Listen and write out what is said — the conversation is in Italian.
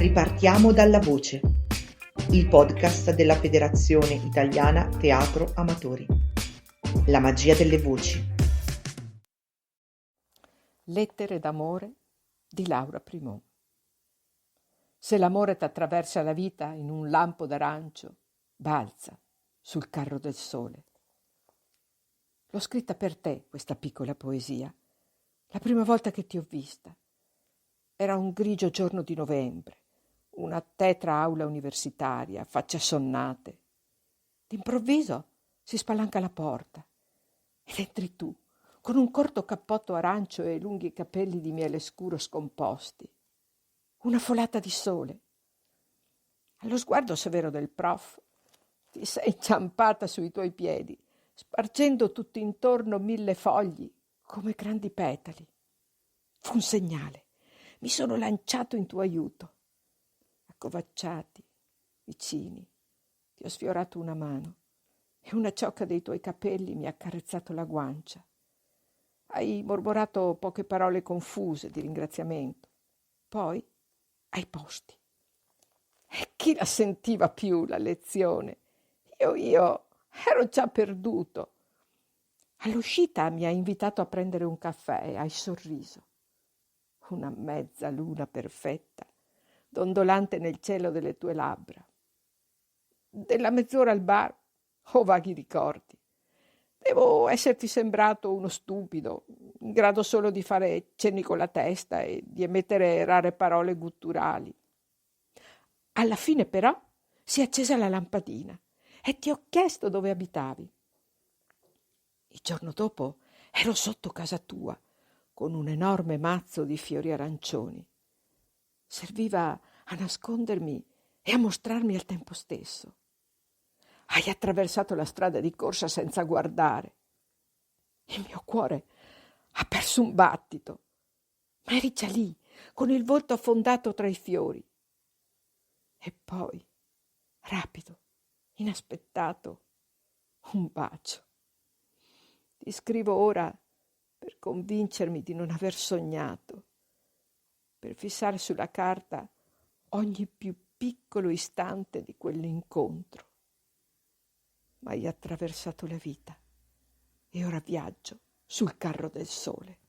Ripartiamo dalla voce, il podcast della Federazione Italiana Teatro Amatori. La magia delle voci. Lettere d'amore di Laura Primon. Se l'amore t'attraversa la vita in un lampo d'arancio, balza sul carro del sole. L'ho scritta per te, questa piccola poesia, la prima volta che ti ho vista. Era un grigio giorno di novembre, una tetra aula universitaria, facce assonnate. D'improvviso si spalanca la porta ed entri tu, con un corto cappotto arancio e lunghi capelli di miele scuro scomposti. Una folata di sole. Allo sguardo severo del prof ti sei inciampata sui tuoi piedi, spargendo tutto intorno 1000 fogli come grandi petali. Fu un segnale. Mi sono lanciato in tuo aiuto. Accovacciati, vicini, ti ho sfiorato una mano e una ciocca dei tuoi capelli mi ha accarezzato la guancia. Hai mormorato poche parole confuse di ringraziamento. Poi ai posti. E chi la sentiva più la lezione? Io ero già perduto. All'uscita mi hai invitato a prendere un caffè e hai sorriso. Una mezza luna perfetta, dondolante nel cielo delle tue labbra. Della mezz'ora al bar ho vaghi ricordi. Devo esserti sembrato uno stupido, in grado solo di fare cenni con la testa e di emettere rare parole gutturali. Alla fine però si è accesa la lampadina e ti ho chiesto dove abitavi. Il giorno dopo ero sotto casa tua con un enorme mazzo di fiori arancioni. Serviva a nascondermi e a mostrarmi al tempo stesso. Hai attraversato la strada di corsa senza guardare. Il mio cuore ha perso un battito, ma eri già lì, con il volto affondato tra i fiori. E poi, rapido, inaspettato, un bacio. Ti scrivo ora per convincermi di non aver sognato, per fissare sulla carta ogni più piccolo istante di quell'incontro. Ma hai attraversato la vita e ora viaggio sul carro del sole.